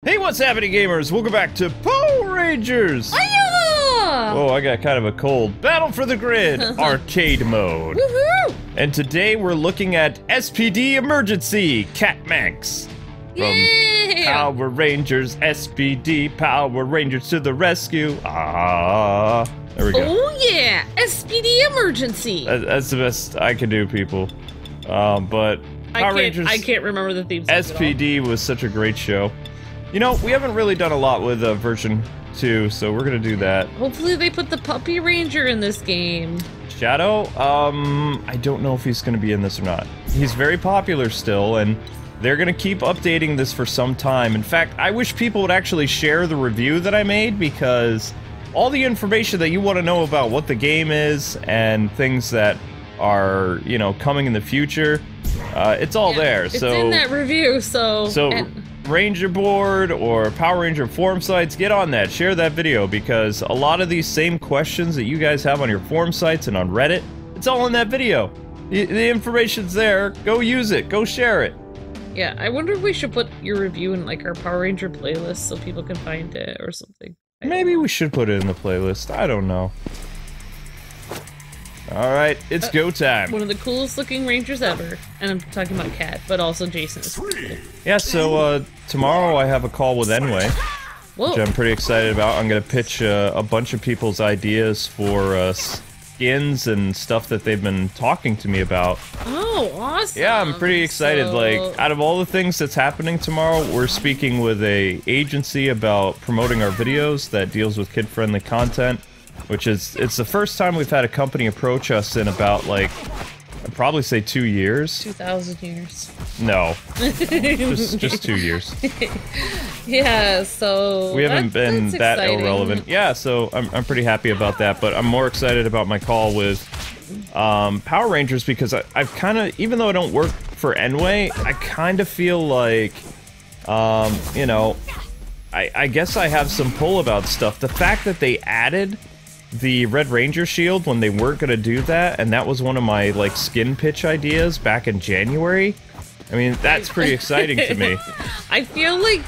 Hey, what's happening, gamers? Welcome back to Power Rangers! Hi-ya! Oh, I got kind of a cold. Battle for the Grid, arcade mode. Woohoo! And today we're looking at S.P.D. Emergency, Cat Manx. From Power Rangers, S.P.D. Power Rangers to the rescue. Ah, there we go. Oh yeah, S.P.D. Emergency. That's the best I can do, people. But Power Rangers, I can't remember the theme song S.P.D. was such a great show. You know, we haven't really done a lot with version 2, so we're gonna do that. Hopefully they put the Puppy Ranger in this game. Shadow, I don't know if he's gonna be in this or not. He's very popular still, and they're gonna keep updating this for some time. In fact, I wish people would actually share the review that I made, because all the information that you want to know about what the game is and things that are, you know, coming in the future, it's all there. It's in that review, so Ranger board or Power Ranger forum sites, get on that, share that video, because a lot of these same questions that you guys have on your forum sites and on Reddit, it's all in that video. The information's there, go use it, go share it. Yeah, I wonder if we should put your review in like our Power Ranger playlist so people can find it or something. Maybe we should put it in the playlist, I don't know. Alright, it's go time. One of the coolest looking Rangers ever. And I'm talking about Cat, but also Jason is cool. Yeah, so tomorrow I have a call with Enway, Whoa. which I'm pretty excited about. I'm gonna pitch a bunch of people's ideas for skins and stuff that they've been talking to me about. Oh, awesome. Yeah, I'm pretty excited. So Like, out of all the things that's happening tomorrow, we're speaking with a agency about promoting our videos that deals with kid-friendly content, which is, it's the first time we've had a company approach us in about, like, I'd probably say 2 years. 2,000 years. No. just 2 years. Yeah, so We haven't been that exciting. irrelevant. Yeah, so I'm pretty happy about that, but I'm more excited about my call with Power Rangers because I've kind of, even though I don't work for Enway, I kind of feel like, you know, I guess I have some pull about stuff. The fact that they added the Red Ranger shield when they weren't going to do that, and that was one of my, like, skin pitch ideas back in January. I mean, that's pretty exciting to me. I feel like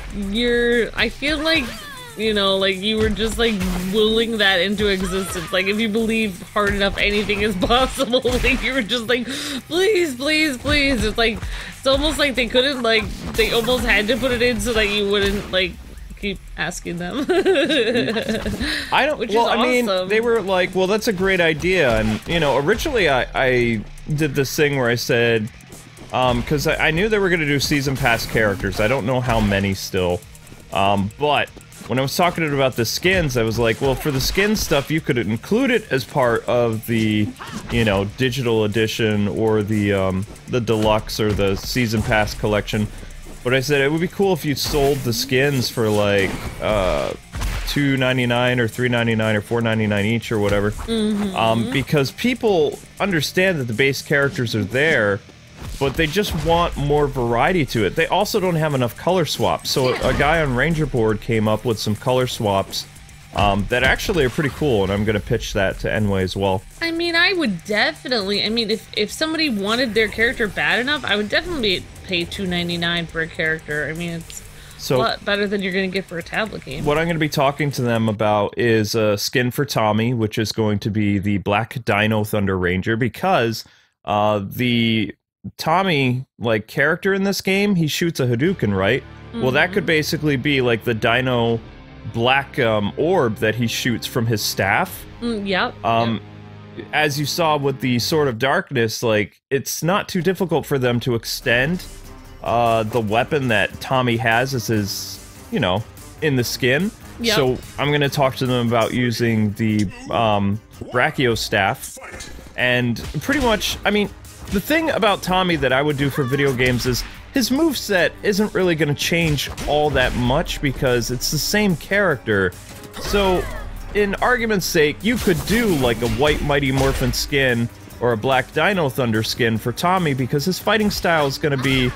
you know, like you were just like willing that into existence. Like if you believe hard enough, anything is possible. Like you were just like, please, please, please. It's like, it's almost like they couldn't, like, they almost had to put it in so that you wouldn't, like, keep asking them. I don't, Which well, is I mean, awesome. they were like, well, that's a great idea. And, you know, originally I did this thing where I said, because I knew they were going to do season pass characters. I don't know how many still. But when I was talking about the skins, I was like, well, for the skin stuff, you could include it as part of the, you know, digital edition or the deluxe or the season pass collection. But I said it would be cool if you sold the skins for like $2.99 or $3.99 or $4.99 each or whatever. Because people understand that the base characters are there, but they just want more variety to it. They also don't have enough color swaps. So a guy on Ranger Board came up with some color swaps that actually are pretty cool, and I'm going to pitch that to Enway as well. I mean, I would definitely, I mean, if somebody wanted their character bad enough, I would definitely pay $2.99 for a character. I mean, it's a lot better than you're going to get for a tablet game. What I'm going to be talking to them about is a skin for Tommy, which is going to be the Black Dino Thunder Ranger, because the Tommy, like, character in this game, he shoots a Hadouken, right? Well, that could basically be like the Dino black orb that he shoots from his staff. Yep. As you saw with the Sword of Darkness, like, it's not too difficult for them to extend the weapon that Tommy has as his, you know, in the skin. Yep. So I'm going to talk to them about using the Brachio staff. And pretty much, I mean, the thing about Tommy that I would do for video games is his moveset isn't really going to change all that much because it's the same character. So, in argument's sake, you could do like a white Mighty Morphin skin or a Black Dino Thunder skin for Tommy because his fighting style is going to be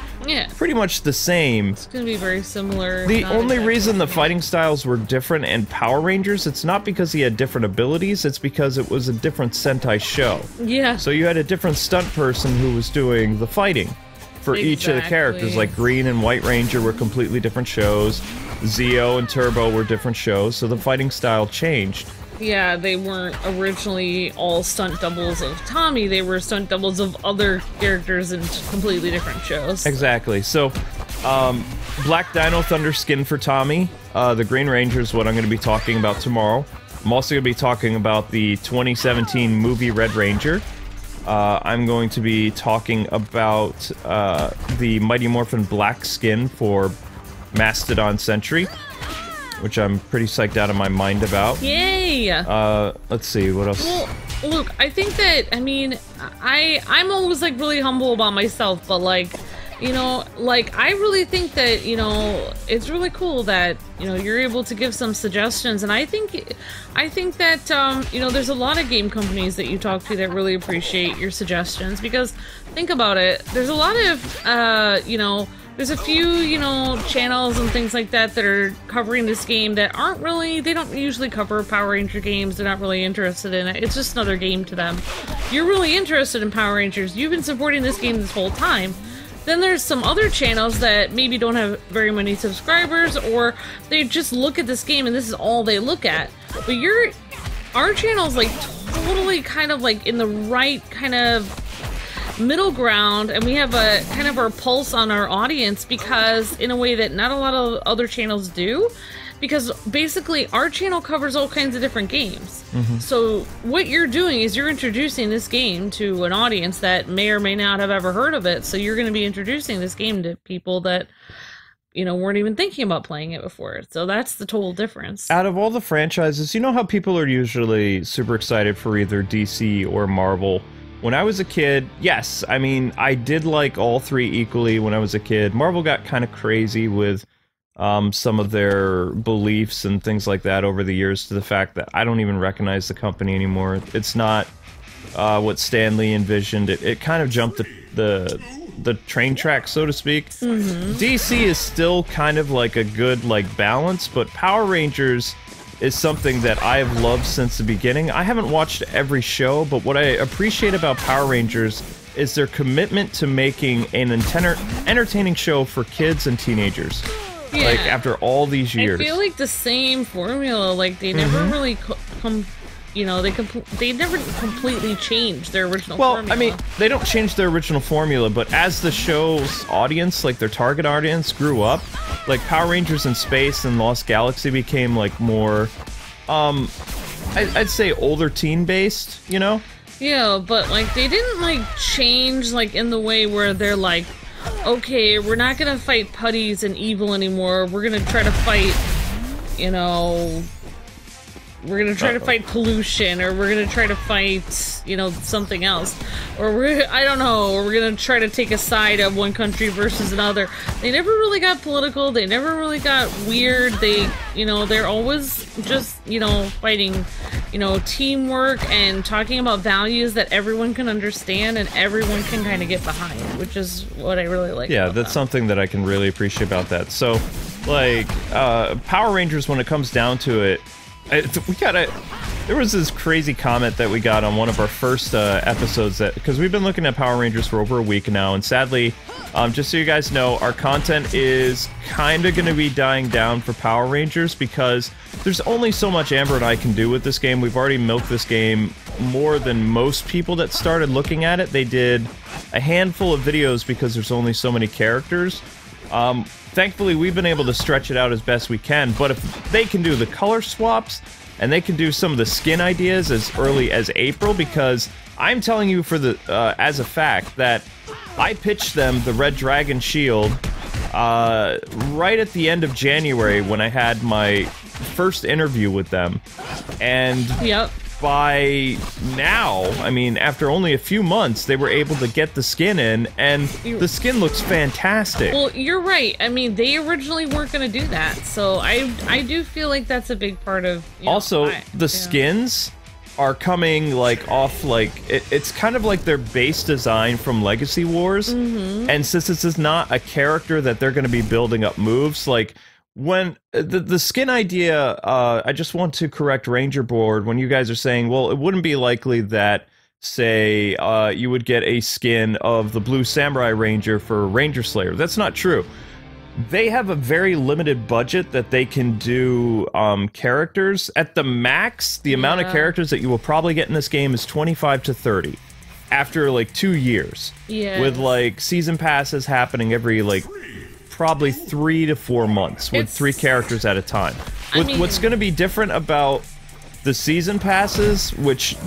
pretty much the same. It's going to be very similar. The only reason the fighting styles were different in Power Rangers, it's not because he had different abilities, it's because it was a different Sentai show. Yeah. So you had a different stunt person who was doing the fighting for each of the characters. Like Green and White Ranger were completely different shows. Zeo and Turbo were different shows, so the fighting style changed. Yeah, they weren't originally all stunt doubles of Tommy. They were stunt doubles of other characters in completely different shows. Exactly. So, Black Dino Thunder skin for Tommy. The Green Ranger is what I'm going to be talking about tomorrow. I'm also going to be talking about the 2017 movie Red Ranger. I'm going to be talking about the Mighty Morphin Black skin for Mastodon Sentry, which I'm pretty psyched out of my mind about. Yay! Let's see, what else? Well, look, I think that, I mean, I'm always, like, really humble about myself, but, like, you know, like, I really think that, you know, it's really cool that, you know, you're able to give some suggestions, and I think that, you know, there's a lot of game companies that you talk to that really appreciate your suggestions, because, think about it, there's a lot of, you know, there's a few, you know, channels and things like that that are covering this game that aren't really, they don't usually cover Power Ranger games, they're not really interested in it, it's just another game to them. You're really interested in Power Rangers, you've been supporting this game this whole time. Then there's some other channels that maybe don't have very many subscribers, or they just look at this game and this is all they look at. But our channel's like totally kind of like in the right kind of middle ground, and we have a kind of our pulse on our audience, because in a way that not a lot of other channels do, because basically our channel covers all kinds of different games. So what you're doing is you're introducing this game to an audience that may or may not have ever heard of it, so you're going to be introducing this game to people that, you know, weren't even thinking about playing it before. So that's the total difference. Out of all the franchises, you know how people are usually super excited for either DC or Marvel? When I was a kid, yes, I mean, I did like all three equally when I was a kid. Marvel got kind of crazy with some of their beliefs and things like that over the years, to the fact that I don't even recognize the company anymore. It's not what Stan Lee envisioned. It kind of jumped the train track, so to speak. DC is still kind of like a good like balance, but Power Rangers is something that I've loved since the beginning. I haven't watched every show, but what I appreciate about Power Rangers is their commitment to making an entertaining show for kids and teenagers. Yeah. Like, after all these years. I feel like the same formula, like, they never really you know, they never completely changed their original formula. Well, I mean, they don't change their original formula, but as the show's audience, like their target audience, grew up, like Power Rangers in Space and Lost Galaxy became like more, I'd say older teen-based, you know? Yeah, but like they didn't like change like in the way where they're like, okay, we're not gonna fight putties and evil anymore, we're gonna try to fight, you know, we're gonna try to fight pollution, or we're gonna try to fight, you know, something else, or I don't know, or we're gonna try to take a side of one country versus another. They never really got political, they never really got weird, they, you know, they're always just, you know, fighting, you know, teamwork and talking about values that everyone can understand and everyone can kind of get behind, which is what I really like. Yeah, that's something that I can really appreciate about that. So, like, Power Rangers, when it comes down to it, there was this crazy comment that we got on one of our first episodes, that because we've been looking at Power Rangers for over a week now, and sadly, just so you guys know, our content is kind of going to be dying down for Power Rangers because there's only so much Amber and I can do with this game. We've already milked this game more than most people that started looking at it. They did a handful of videos because there's only so many characters. Thankfully, we've been able to stretch it out as best we can, but if they can do the color swaps, and they can do some of the skin ideas as early as April, because I'm telling you for the as a fact that I pitched them the Red Dragon Shield right at the end of January when I had my first interview with them, and yep. By now, I mean, after only a few months, they were able to get the skin in, and the skin looks fantastic. Well, you're right. I mean, they originally weren't going to do that, so I do feel like that's a big part of, you know, also, the skins are coming, like, off, like, it's kind of like their base design from Legacy Wars, and since this is not a character that they're going to be building up moves, like, when the skin idea, I just want to correct Ranger Board when you guys are saying, well, it wouldn't be likely that, say, you would get a skin of the Blue Samurai Ranger for Ranger Slayer. That's not true. they have a very limited budget that they can do characters. At the max, the amount of characters that you will probably get in this game is 25 to 30 after like 2 years. Yeah. With like season passes happening every like probably 3 to 4 months with 3 characters at a time. What's going to be different about the season passes, which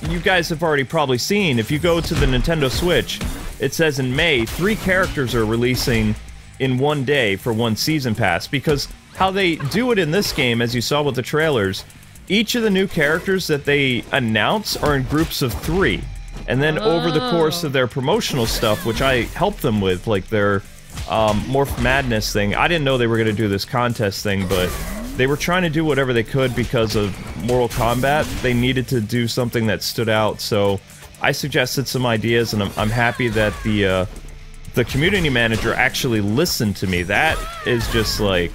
you guys have already probably seen, if you go to the Nintendo Switch, it says in May 3 characters are releasing in one day for one season pass, because how they do it in this game, as you saw with the trailers, each of the new characters that they announce are in groups of 3, and then over the course of their promotional stuff, which I helped them with, like their Morph Madness thing, I didn't know they were going to do this contest thing, but they were trying to do whatever they could because of Mortal Kombat. They needed to do something that stood out, so I suggested some ideas, and I'm happy that the community manager actually listened to me. That is just like,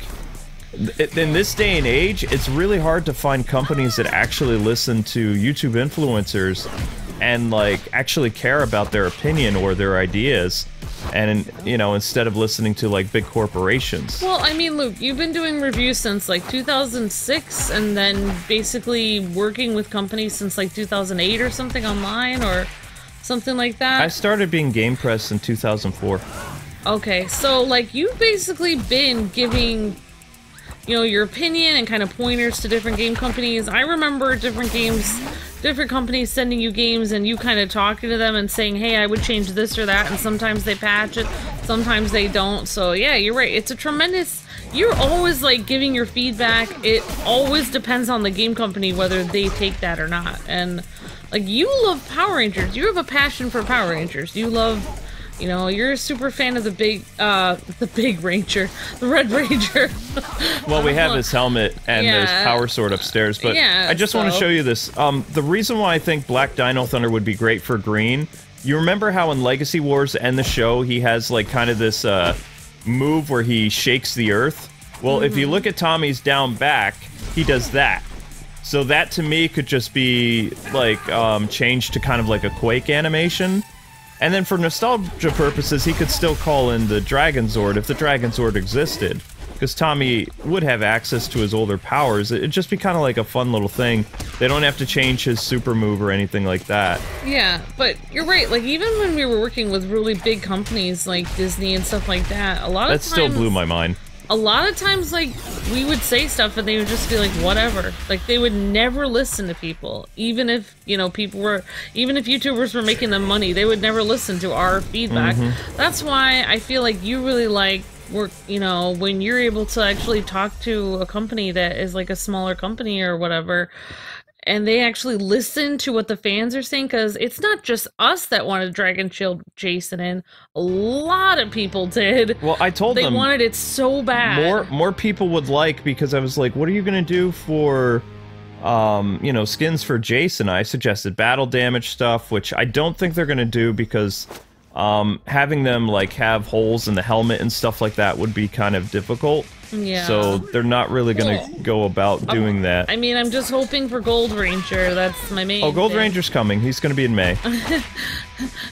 in this day and age, it's really hard to find companies that actually listen to YouTube influencers and like actually care about their opinion or their ideas, and you know, instead of listening to like big corporations. Well, I mean, Luke, you've been doing reviews since like 2006, and then basically working with companies since like 2008 or something online, or something like that. I started being Game Press in 2004. Okay, so like you've basically been giving, you know, your opinion and kind of pointers to different game companies. I remember different companies sending you games and you kind of talking to them and saying, hey, I would change this or that, and sometimes they patch it, sometimes they don't. So yeah, you're right. It's a tremendous... You're always like giving your feedback. It always depends on the game company whether they take that or not. And like, you love Power Rangers. You have a passion for Power Rangers. You love... You know, you're a super fan of the big Ranger, the Red Ranger. Well, we have his helmet and his power sword upstairs, but I just want to show you this. The reason why I think Black Dino Thunder would be great for green, you remember how in Legacy Wars and the show, he has like kind of this move where he shakes the earth? Well, if you look at Tommy's down back, he does that. So that to me could just be like changed to kind of like a Quake animation. And then for nostalgia purposes, he could still call in the Dragon Zord if the Dragon Zord existed. Because Tommy would have access to his older powers. It'd just be kind of like a fun little thing. They don't have to change his super move or anything like that. Yeah, but you're right. Like, even when we were working with really big companies like Disney and stuff like that, a lot of times... That still blew my mind. A lot of times, like, we would say stuff and they would just be like, whatever. Like, they would never listen to people. Even if, you know, even if YouTubers were making them money, they would never listen to our feedback. That's why I feel like you really like work, you know, when you're able to actually talk to a company that is like a smaller company or whatever, and they actually listen to what the fans are saying, because it's not just us that wanted Dragon Shield Jason in. A lot of people did. Well, I told them... They wanted it so bad. More people would like, because I was like, what are you going to do for, you know, skins for Jason? I suggested battle damage stuff, which I don't think they're going to do, because having them, like, have holes in the helmet and stuff like that would be kind of difficult. Yeah. So they're not really going to go about doing that. I mean, I'm just hoping for Gold Ranger. That's my main Gold thing. Ranger's coming. He's going to be in May.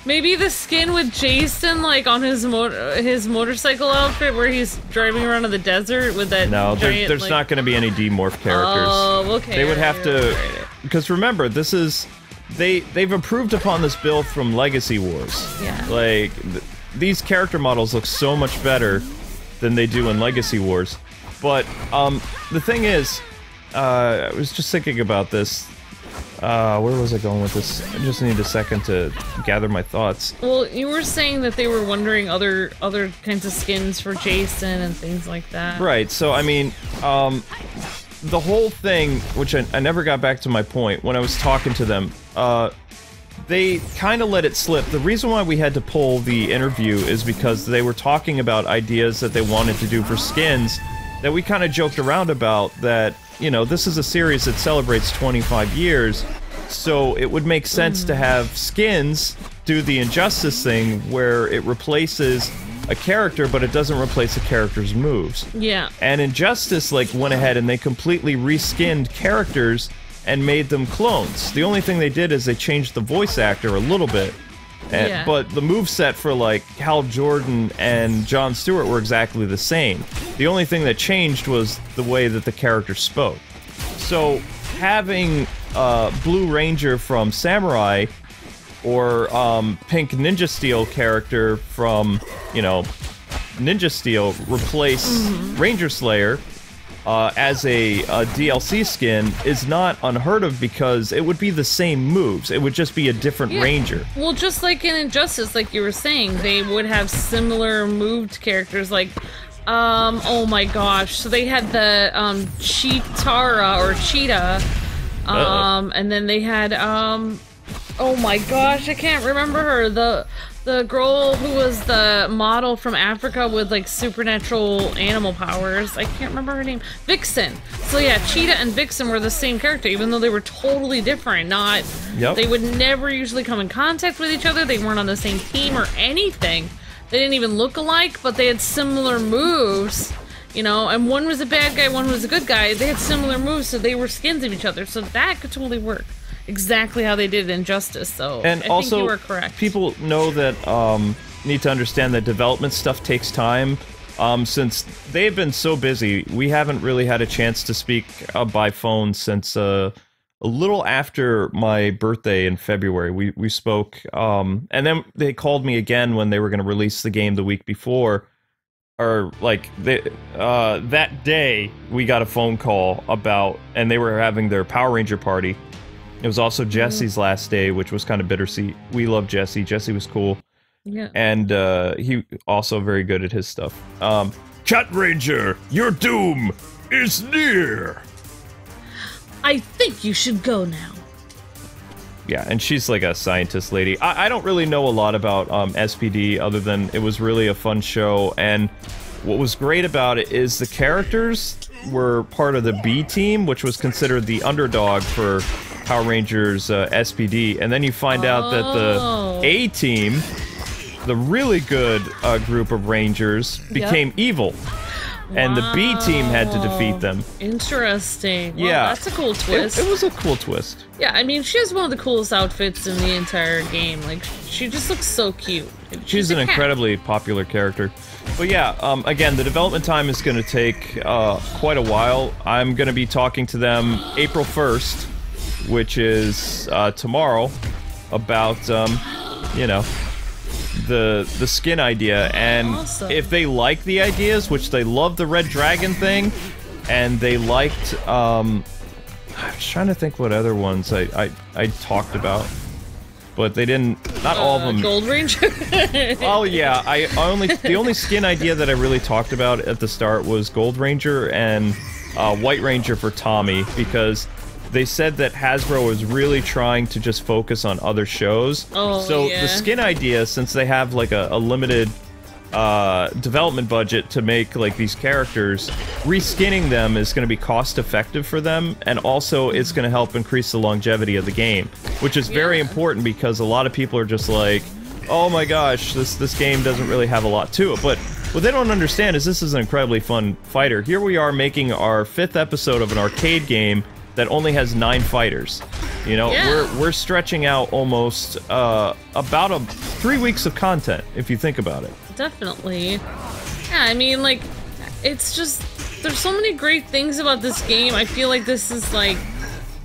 Maybe the skin with Jason, like, on his motorcycle outfit where he's driving around in the desert with that giant, there's like... not going to be any demorph characters. Oh, okay. They would have to... Because remember, this is... They've improved upon this build from Legacy Wars. Yeah. Like, these character models look so much better than they do in Legacy Wars. But, the thing is, I was just thinking about this. Where was I going with this? I just need a second to gather my thoughts. Well, you were saying that they were wondering other kinds of skins for Jason and things like that. Right, so, I mean, the whole thing, which I never got back to my point, when I was talking to them, they kind of let it slip. The reason why we had to pull the interview is because they were talking about ideas that they wanted to do for skins that we kind of joked around about, that, you know, this is a series that celebrates 25 years, so it would make sense to have skins do the Injustice thing where it replaces a character, but it doesn't replace a character's moves. Yeah. And Injustice, like, went ahead and they completely reskinned characters and made them clones. The only thing they did is they changed the voice actor a little bit, And, but the moveset for like Hal Jordan and Jon Stewart were exactly the same. The only thing that changed was the way that the character spoke. So having Blue Ranger from Samurai or Pink Ninja Steel character from, you know, Ninja Steel replace Ranger Slayer as a DLC skin is not unheard of because it would be the same moves. It would just be a different Ranger. Well, just like in Injustice, like you were saying, they would have similar moved characters. Like, oh my gosh, so they had the Cheetara or Cheetah, and then they had oh my gosh, I can't remember her. The girl who was the model from Africa with, like, supernatural animal powers. I can't remember her name. Vixen. So yeah, Cheetah and Vixen were the same character, even though they were totally different. Not... They would never usually come in contact with each other. They weren't on the same team or anything. They didn't even look alike, but they had similar moves. You know, and one was a bad guy, one was a good guy. They had similar moves, so they were skins of each other. So that could totally work. Exactly how they did in Injustice, so and I also, think you were correct. People know that need to understand that development stuff takes time. Since they've been so busy, we haven't really had a chance to speak by phone since a little after my birthday in February. We spoke, and then they called me again when they were going to release the game the week before. Or, like, that day, we got a phone call about, and they were having their Power Ranger party. It was also Jesse's last day, which was kind of bittersweet. We love Jesse. Jesse was cool. Yeah. And he also very good at his stuff. Cat Ranger, your doom is near. I think you should go now. Yeah, and she's like a scientist lady. I don't really know a lot about S.P.D. other than it was really a fun show. And what was great about it is the characters were part of the B team, which was considered the underdog for Power Rangers S.P.D. And then you find out that the A team, the really good group of Rangers, became evil. And the B team had to defeat them. Interesting. Well, Yeah. that's a cool twist. It was a cool twist. Yeah, I mean, she has one of the coolest outfits in the entire game. Like, she just looks so cute. She's an incredibly popular character. But yeah, again, the development time is going to take quite a while. I'm going to be talking to them April 1st, which is tomorrow, about, you know, the skin idea. And if they like the ideas, which they love the Red Dragon thing, and they liked, I was trying to think what other ones I talked about. But they didn't, not all of them. Gold Ranger? Oh yeah, the only skin idea that I really talked about at the start was Gold Ranger and White Ranger for Tommy, because they said that Hasbro is really trying to just focus on other shows. So the skin idea, since they have like a limited development budget to make like these characters, reskinning them is going to be cost effective for them, and also it's going to help increase the longevity of the game, which is very important because a lot of people are just like, oh my gosh, this game doesn't really have a lot to it. But what they don't understand is this is an incredibly fun fighter. Here we are making our 5th episode of an arcade game that only has 9 fighters. You know, we're stretching out almost about 3 weeks of content, if you think about it. Definitely. Yeah, I mean, like, it's just, there's so many great things about this game. I feel like this is like,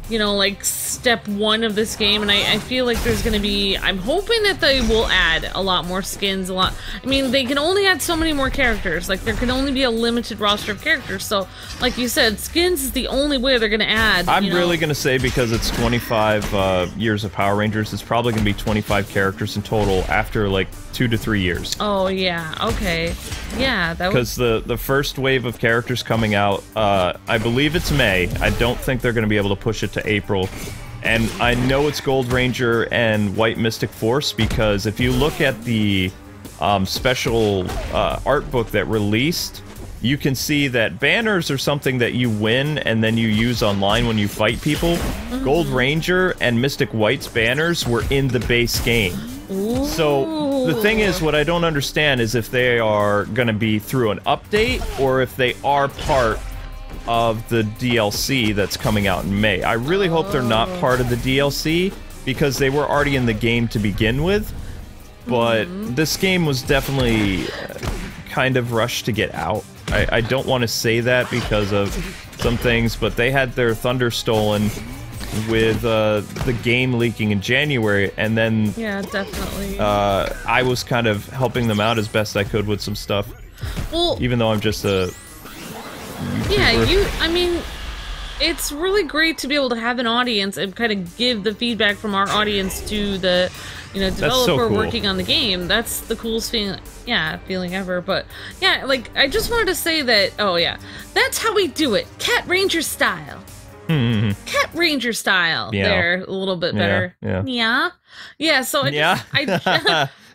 you know, like step 1 of this game, and I feel like there's gonna be, I'm hoping that they will add a lot more skins, I mean, they can only add so many more characters, like there can only be a limited roster of characters, so like you said, skins is the only way they're gonna add. I'm really gonna say, because it's 25 years of Power Rangers, it's probably gonna be 25 characters in total after like 2 to 3 years. Oh yeah, okay. Yeah, that because the first wave of characters coming out, I believe it's May. I don't think they're gonna be able to push it to April. And I know it's Gold Ranger and White Mystic Force, because if you look at the special art book that released, you can see that banners are something that you win and then you use online when you fight people. Gold Ranger and Mystic White's banners were in the base game. So the thing is, what I don't understand is if they are going to be through an update or if they are part of the DLC that's coming out in May. I really hope they're not part of the DLC, because they were already in the game to begin with. but this game was definitely kind of rushed to get out. I don't want to say that because of some things, but they had their thunder stolen with the game leaking in January, and then yeah, definitely. I was kind of helping them out as best I could with some stuff. Well, even though I'm just a YouTuber. Yeah, I mean, it's really great to be able to have an audience and kind of give the feedback from our audience to the, developer so cool. working on the game. That's the coolest feeling ever. But yeah, like, I just wanted to say that, oh yeah, that's how we do it. Cat Ranger style. Cat Ranger style. Yeah. There, a little bit better. Yeah, so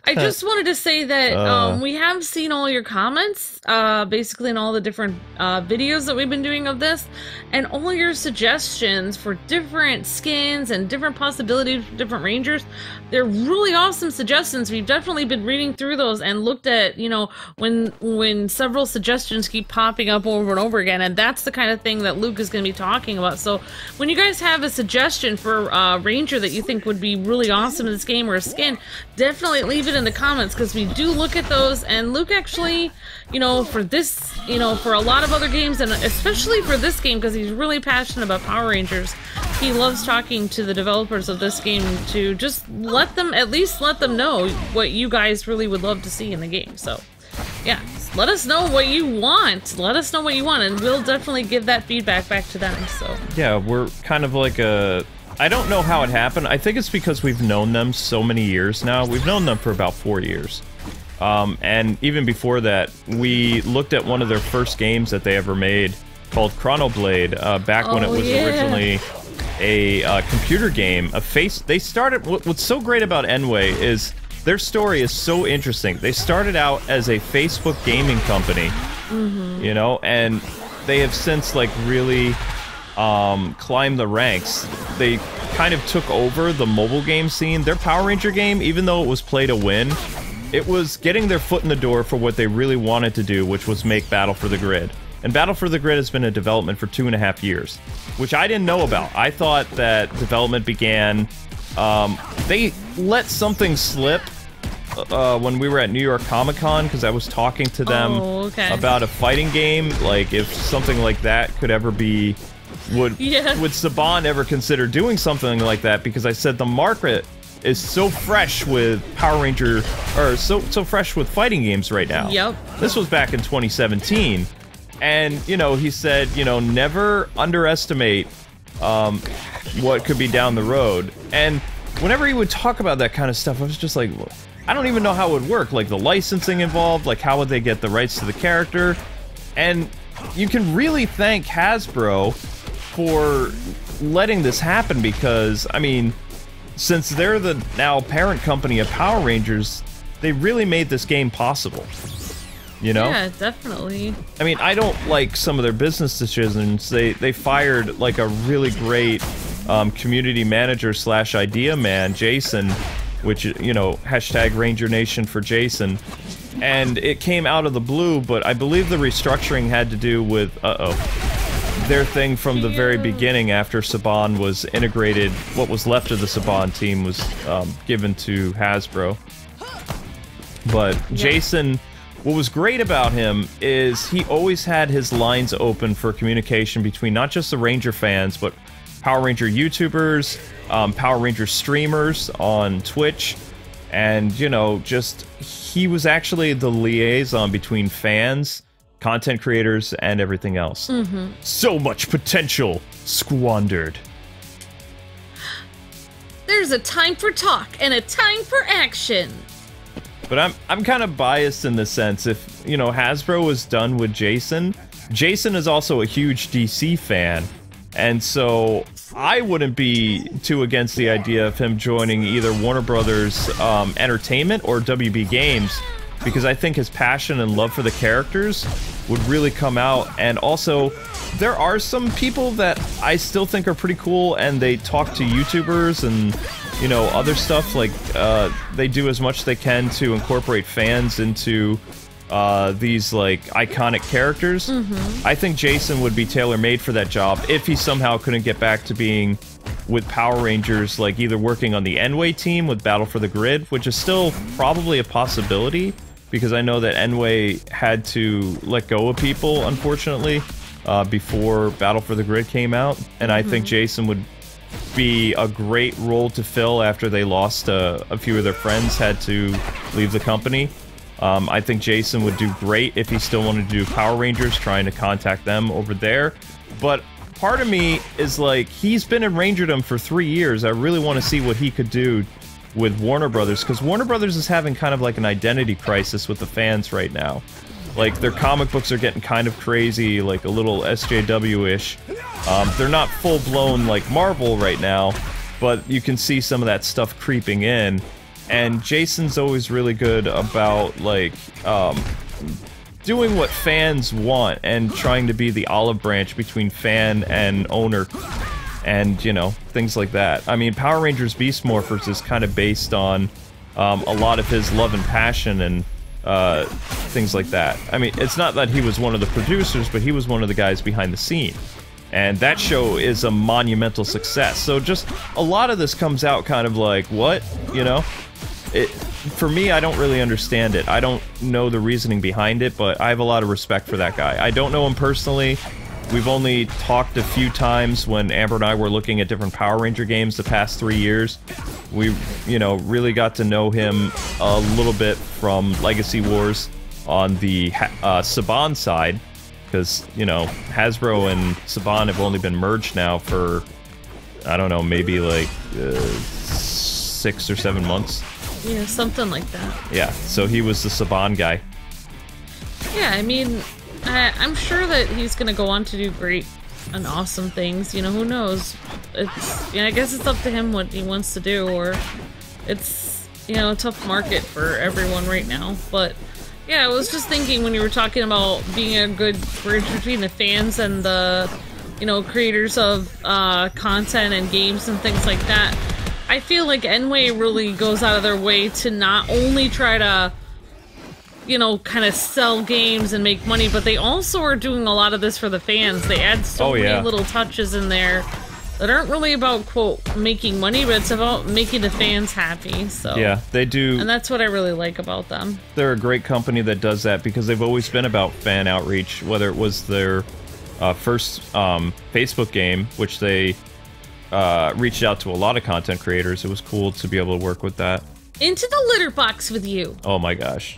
I just wanted to say that we have seen all your comments, basically in all the different videos that we've been doing of this, and all your suggestions for different skins and different possibilities for different rangers. They're really awesome suggestions. We've definitely been reading through those and looked at, when several suggestions keep popping up over and over again, and that's the kind of thing that Luke is going to be talking about. So when you guys have a suggestion for a ranger that you think would be really awesome in this game or a skin, definitely leave it in the comments, because we do look at those. And Luke actually, for this, for a lot of other games, and especially for this game, because he's really passionate about Power Rangers, he loves talking to the developers of this game to just at least let them know what you guys really would love to see in the game. So yeah, let us know what you want. Let us know what you want, and we'll definitely give that feedback back to them. So yeah, we're kind of like I don't know how it happened. I think it's because we've known them so many years now. We've known them for about 4 years. And even before that, we looked at one of their first games that they ever made called Chronoblade, back when it was originally a computer game. They started, what's so great about Enway is their story is so interesting. They started out as a Facebook gaming company, and they have since like really climbed the ranks. They kind of took over the mobile game scene. Their Power Ranger game, even though it was play to win, it was getting their foot in the door for what they really wanted to do, which was make Battle for the Grid. And Battle for the Grid has been in development for 2.5 years, which I didn't know about. I thought that development began, they let something slip when we were at New York Comic-Con, because I was talking to them about a fighting game, like if something like that could ever be, would Saban ever consider doing something like that, because I said the market is so fresh with Power Ranger, or so fresh with fighting games right now. Yep. This was back in 2017. And, he said, never underestimate what could be down the road. And whenever he would talk about that kind of stuff, I was just like, I don't even know how it would work. Like, the licensing involved, like, how would they get the rights to the character? And you can really thank Hasbro for letting this happen, because, I mean, since they're the now parent company of Power Rangers, they really made this game possible. Yeah, definitely. I mean, I don't like some of their business decisions. They fired like a really great community manager / idea man, Jason, which, hashtag Ranger Nation for Jason. And it came out of the blue, but I believe the restructuring had to do with, their thing from the very beginning after Saban was integrated. What was left of the Saban team was given to Hasbro. But Jason... What was great about him is he always had his lines open for communication between not just the Ranger fans, but Power Ranger YouTubers, Power Ranger streamers on Twitch, and, he was actually the liaison between fans, content creators, and everything else. So much potential squandered. There's a time for talk and a time for action. But I'm kind of biased in the sense, if, Hasbro was done with Jason, Jason is also a huge DC fan, and so I wouldn't be too against the idea of him joining either Warner Brothers Entertainment or WB Games, because I think his passion and love for the characters would really come out. And also, there are some people that I still think are pretty cool, and they talk to YouTubers and, other stuff, like, they do as much as they can to incorporate fans into these, like, iconic characters. I think Jason would be tailor-made for that job if he somehow couldn't get back to being with Power Rangers, like either working on the Enway team with Battle for the Grid, which is still probably a possibility, because I know that Enway had to let go of people, unfortunately, before Battle for the Grid came out, and I think Jason would be a great role to fill after they lost a few of their friends, had to leave the company. I think Jason would do great if he still wanted to do Power Rangers, trying to contact them over there. But part of me is like, he's been in Rangerdom for 3 years. I really want to see what he could do with Warner Brothers, because Warner Brothers is having kind of like an identity crisis with the fans right now. Like, their comic books are getting kind of crazy, like a little SJW-ish. They're not full-blown like Marvel right now, but you can see some of that stuff creeping in. And Jason's always really good about, like, doing what fans want and trying to be the olive branch between fan and owner. And, you know, things like that. I mean, Power Rangers Beast Morphers is kind of based on a lot of his love and passion and things like that. I mean, it's not that he was one of the producers, but he was one of the guys behind the scene. And that show is a monumental success. So just a lot of this comes out kind of like, what? You know? For me, I don't really understand it. I don't know the reasoning behind it, but I have a lot of respect for that guy. I don't know him personally. We've only talked a few times when Amber and I were looking at different Power Ranger games the past 3 years. We, you know, really got to know him a little bit from Legacy Wars on the Saban side, because, you know, Hasbro and Saban have only been merged now for, I don't know, maybe like 6 or 7 months. Yeah, something like that. Yeah, so he was the Saban guy. Yeah, I mean, I'm sure that he's gonna go on to do great and awesome things. You know, who knows? It's, yeah, I guess it's up to him what he wants to do, or it's, you know, a tough market for everyone right now. But yeah, I was just thinking when you were talking about being a good bridge between the fans and the, you know, creators of content and games and things like that. I feel like Enway really goes out of their way to not only try to, you know, kind of sell games and make money, but they also are doing a lot of this for the fans. They add so many little touches in there that aren't really about, quote, making money, but it's about making the fans happy. So yeah, they do. And that's what I really like about them. They're a great company that does that, because they've always been about fan outreach, whether it was their first Facebook game, which they reached out to a lot of content creators. It was cool to be able to work with that. Into the litter box with you. Oh my gosh.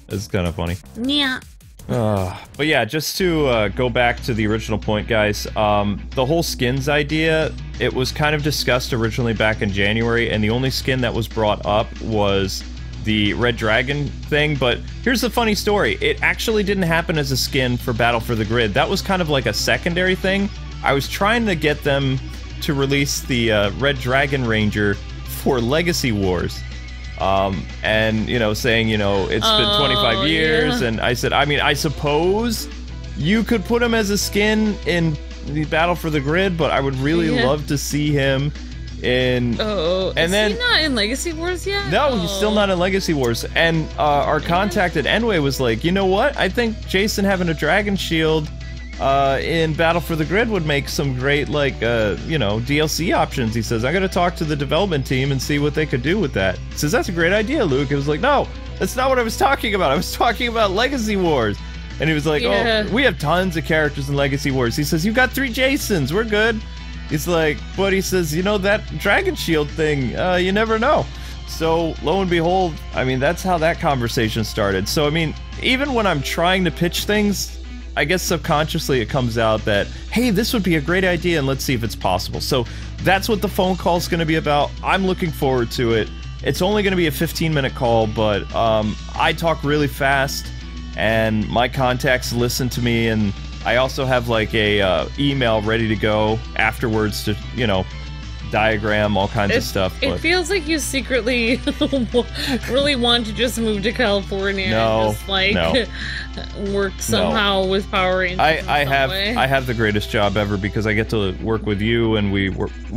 It's kind of funny. Yeah. But yeah, just to go back to the original point, guys, the whole skins idea, it was kind of discussed originally back in January, and the only skin that was brought up was the Red Dragon thing. But here's the funny story. It actually didn't happen as a skin for Battle for the Grid. That was kind of like a secondary thing. I was trying to get them to release the Red Dragon Ranger for Legacy Wars. And, you know, saying, you know, it's been 25 years, and I said, I mean, I suppose you could put him as a skin in the Battle for the Grid, but I would really love to see him in... is he not in Legacy Wars yet? No, he's still not in Legacy Wars. And our contact at Enway was like, you know what? I think Jason having a Dragon Shield in Battle for the Grid would make some great, like, you know, DLC options. He says, I'm gonna talk to the development team and see what they could do with that. He says, that's a great idea, Luke. I was like, no, that's not what I was talking about. I was talking about Legacy Wars. And he was like, oh, we have tons of characters in Legacy Wars. He says, you got 3 Jasons, we're good. He's like, but he says, you know, that Dragon Shield thing, you never know. So, lo and behold, I mean, that's how that conversation started. So, I mean, even when I'm trying to pitch things, I guess subconsciously it comes out that, hey, this would be a great idea, and let's see if it's possible. So that's what the phone call is going to be about. I'm looking forward to it. It's only going to be a 15-minute call, but I talk really fast, and my contacts listen to me, and I also have like a email ready to go afterwards to, you know, diagram all kinds of stuff. It feels like you secretly really want to just move to California and just like work somehow with Power Rangers. I have the greatest job ever, because I get to work with you, and we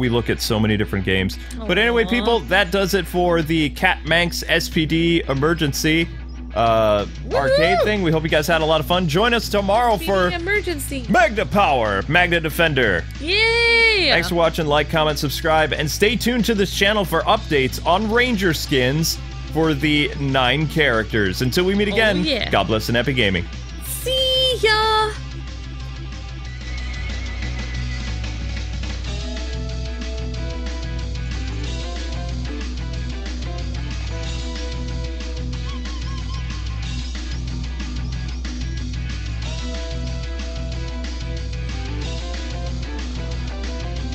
look at so many different games. But anyway, people, that does it for the Cat Manx SPD emergency arcade thing. We hope you guys had a lot of fun. Join us tomorrow for emergency Magna Power Magna Defender. Yay! Yeah. Thanks for watching. Like, comment, subscribe, and stay tuned to this channel for updates on Ranger skins for the 9 characters. Until we meet again, yeah. God bless and epic gaming. See ya!